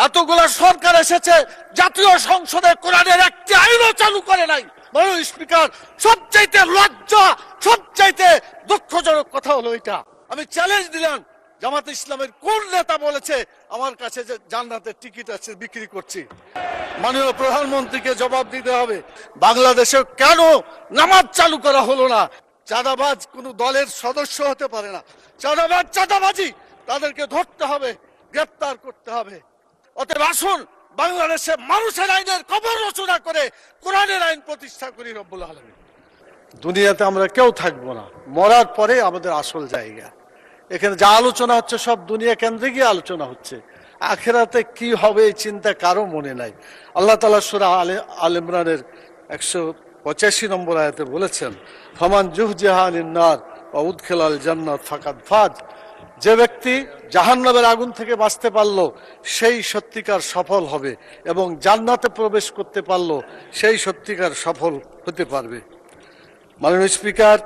এতগুলা সরকার এসেছে, জাতীয় সংসদে কোরআনের একটি আইনও চালু করে নাই। মাননীয় স্পিকার, সবচাইতে লজ্জা, সবচাইতে দুঃখজনক কথা হলো এটা। আমি চ্যালেঞ্জ দিলাম, জামাত ইসলামের কোন নেতা বলেছে আমার কাছে যে জান্নাতের টিকিট আছে বিক্রি করছি? মাননীয় প্রধানমন্ত্রীকে জবাব দিতে হবে। বাংলাদেশে কেন নামাজ চালু করা হলো না? চাঁদাবাজ কোন দলের সদস্য হতে পারে না। চাঁদাবাজ চাঁদাবাজি, তাদেরকে ধরতে হবে, গ্রেপ্তার করতে হবে। অতএব আসুন বাংলাদেশে মানুষের আইনের কবর রচনা করে কোরআনের আইন প্রতিষ্ঠা করি রব্বুল আলামিন। দুনিয়াতে আমরা কেউ থাকবো না, মরার পরে আমাদের আসল জায়গা। এখানে যা আলোচনা হচ্ছে সব দুনিয়া কেন্দ্রিকই আলোচনা হচ্ছে। আখেরাতে কি হবে এই চিন্তা কারো মনে নাই। আল্লাহ তাআলা সূরা আল ইমরানের 185 নম্বর আয়াতে বলেছেন, ফামান জুহজিহা আনিন নার ওয়া উদখিলাল জান্নাত ফাকাদ ফাজ। যে ব্যক্তি জাহান্নামের আগুন থেকে বাঁচতে পারলো সেই সত্যিকার সফল হবে, এবং জান্নাতে প্রবেশ করতে পারলো সেই সত্যিকার সফল হতে পারবে। মাননীয় স্পিকার,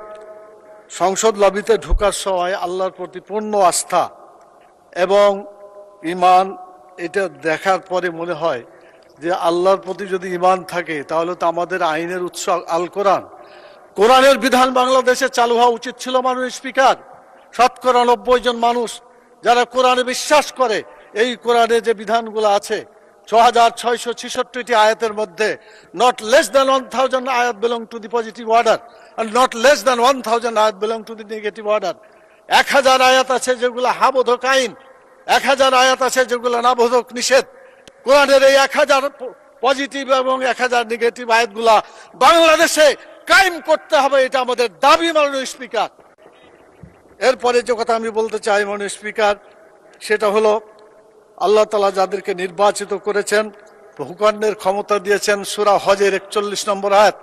সংসদ লবিতে ঢোকার সময় আল্লাহর প্রতি পূর্ণ আস্থা এবং ঈমান, এটা দেখার পরে মনে হয় যে আল্লাহর প্রতি যদি ঈমান থাকে তাহলে তো আমাদের আইনের উৎস আল কোরআন। কোরআনের বিধান বাংলাদেশে চালু হওয়া উচিত ছিল। মাননীয় স্পিকার, 90% জন মানুষ যারা কোরআনে বিশ্বাস করে, এই কোরআনে যে বিধানগুলো আছে 6666টি আয়াতের মধ্যে not less than 1000 আয়াত belong to the positive order and not less than 1000 আয়াত belong to the negative order। 1000 আয়াত আছে যেগুলো হাবোধক আইন, 1000 আয়াত আছে যেগুলো নাবোধক নিষেধ। কোরআনের এই 1000 পজিটিভ এবং 1000 নেগেটিভ আয়াতগুলা বাংলাদেশে কায়েম করতে হবে, এটা আমাদের দাবি। মাননীয় স্পিকার, এরপরে যে কথা আমি বলতে চাই মাননীয় স্পিকার, সেটা হলো আল্লাহ তাআলা যাদেরকে নির্বাচিত করেছেন, হুকুমের ক্ষমতা দিয়েছেন, সূরা হজের 41 নম্বর আয়াত,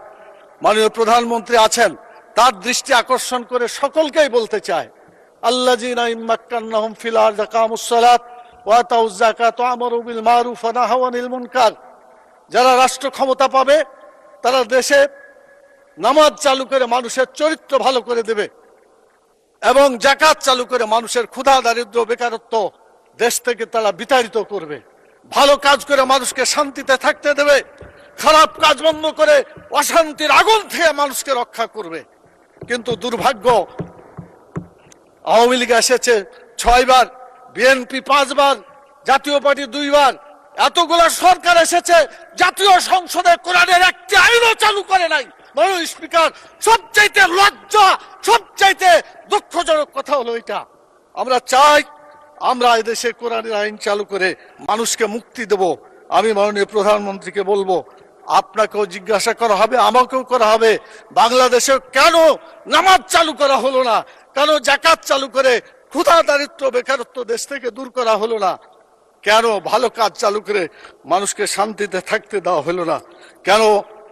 মাননীয় প্রধানমন্ত্রী আছেন, তার দৃষ্টি আকর্ষণ করে সকলকেই বলতে চায়, আল্লাযীনা ইম্মাক্কান্নাহুম ফিল আরদি আকামুস সালাত ওয়া আতাউয যাকাত ওয়া আমারু বিল মারুফ ওয়া নাহাউ আনিল মুনকার। যারা রাষ্ট্র ক্ষমতা পাবে তারা দেশে নামাজ চালু করে মানুষের চরিত্র ভালো করে দেবে, এবং যাকাত চালু করে মানুষের ক্ষুধা, দারিদ্র্য, বেকারত্ব দেশ থেকে তারা বিতাড়িত করবে। ভালো কাজ করে মানুষকে শান্তিতে থাকতে দেবে, খারাপ কাজ বন্ধ করে অশান্তির আগুন থেকে মানুষকে রক্ষা করবে। কিন্তু দুর্ভাগ্য, আওয়ামী লীগ এসেছে 6 বার, বিএনপি 5 বার, জাতীয় পার্টি 2 বার, এতগুলা সরকার এসেছে, জাতীয় সংসদে কোরআনের একটি আইনও চালু করে নাই। মাননীয় স্পিকার, সবচাইতে লজ্জা, সবচাইতে দুঃখজনক কথা হলো এটা। আমরা চাই আমরা এদেশে কোরআনের আইন চালু করে মানুষকে মুক্তি দেব। আমি মাননীয় প্রধানমন্ত্রীকে বলবো, আপনাকেও জিজ্ঞাসা করা হবে, আমাকেও করা হবে, বাংলাদেশে কেন নামাজ চালু করা হলো না? কেন যাকাত চালু করে ক্ষুধা, দারিদ্র্য, বেকারত্ব দেশ থেকে দূর করা হলো না? কেন ভালো কাজ চালু করে মানুষকে শান্তিতে থাকতে দেওয়া হলো না? কেন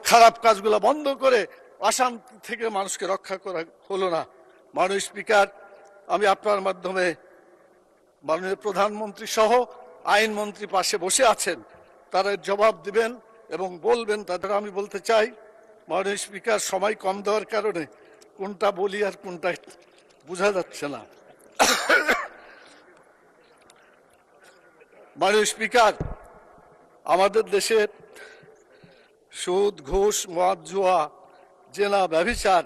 খারাপ কাজগুলো বন্ধ করে অশান্তি থেকে মানুষকে রক্ষা করা হলো না? মাননীয় স্পিকার, আমি আপনার মাধ্যমে মাননীয় প্রধানমন্ত্রী সহ আইনমন্ত্রী পাশে বসে আছেন, তারা জবাব দিবেন এবং বলবেন। তাদের আমি বলতে চাই, মাননীয় স্পিকার, সময় কম দেওয়ার কারণে কোনটা বলি আর কোনটা বোঝা যাচ্ছে না। মাননীয় স্পিকার, আমাদের দেশের সুদ, ঘুষ, মদ, জুয়া, জেনা, ব্যভিচার,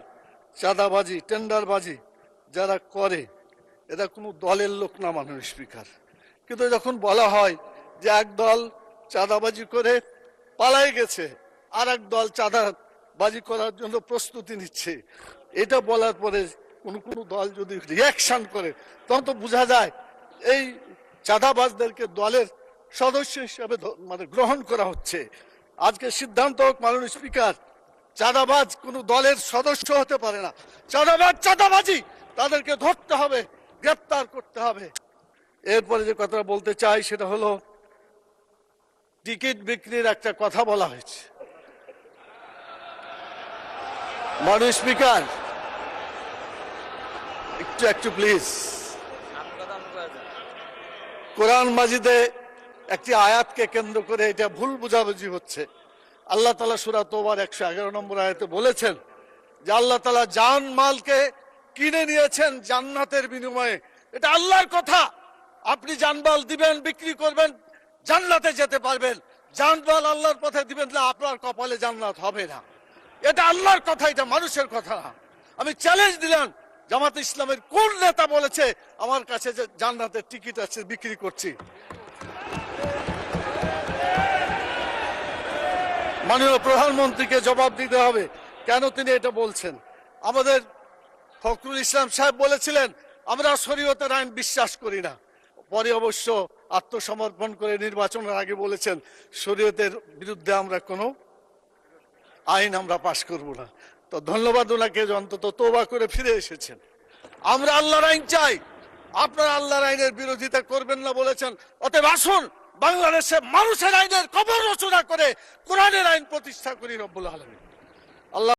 চাঁদাবাজি, টেন্ডারবাজি যারা করে, এরা কোনো দলের লোক না মাননীয় স্পিকার। কিন্তু যখন বলা হয় যে এক দল চাঁদাবাজি করে পালাই গেছে, আর এক দল চাঁদাবাজি করার জন্য প্রস্তুতি নিচ্ছে, এটা বলার পরে কোনো দল যদি রিয়াকশন করে, তখন তো বোঝা যায় এই চাঁদাবাজদেরকে দলের সদস্য হিসেবে মানে গ্রহণ করা হচ্ছে। আজকে সিদ্ধান্ত হোক মাননীয় স্পিকার, চাঁদাবাজ কোনো দলের সদস্য হতে পারে না। চাঁদাবাজ চাঁদাবাজি, তাদেরকে ধরতে হবে, গ্রেপ্তার করতে হবে। এরপরে যে কথা বলতে চাই সেটা হলো, টিকিট বিক্রির একটা কথা বলা হয়েছে। মাননীয় স্পিকার, একটু প্লিজ। কোরআন মাজিদে একটি আয়াতকে কেন্দ্র করে এটা ভুল বুঝাবুঝি হচ্ছে। আল্লাহ তাআলা সূরা তওবার 111 নম্বর আয়াতে বলেছেন যে আল্লাহ তাআলা জান মালকে কিনে নিয়েছেন জান্নাতের বিনিময়ে। এটা আল্লাহর কথা। আপনি জানমাল দিবেন, বিক্রি করবেন, জান্নাতে যেতে পারবেন। জানমাল আল্লাহর পথে দিবেন না, আপনার কপালে জান্নাত হবে না। এটা আল্লাহর কথা, এটা মানুষের কথা না। আমি চ্যালেঞ্জ দিলাম, জামাত ইসলামের কোন নেতা বলেছে আমার কাছে যে জান্নাতের টিকিট আছে বিক্রি করছি? মাননীয় প্রধানমন্ত্রীকে জবাব দিতে হবে কেন তিনি এটা বলছেন। আমাদের ফখরুল ইসলাম সাহেব বলেছিলেন আমরা শরীয়তের আইন বিশ্বাস করি না, পরে অবশ্য আত্মসমর্পণ করে নির্বাচনের আগে বলেছেন শরীয়তের বিরুদ্ধে আমরা কোনো আইন আমরা পাশ করব না। তো ধন্যবাদ ওনাকে, অন্তত তওবা করে ফিরে এসেছেন। আমরা আল্লাহর আইন চাই, আপনারা আল্লাহর আইনের বিরোধিতা করবেন না বলেছেন। অতএব আসুন বাংলাদেশে মানুষের আইনের কবর রচনা করে কোরআনের আইন প্রতিষ্ঠা করি রব্বুল আলামিন। আল্লাহ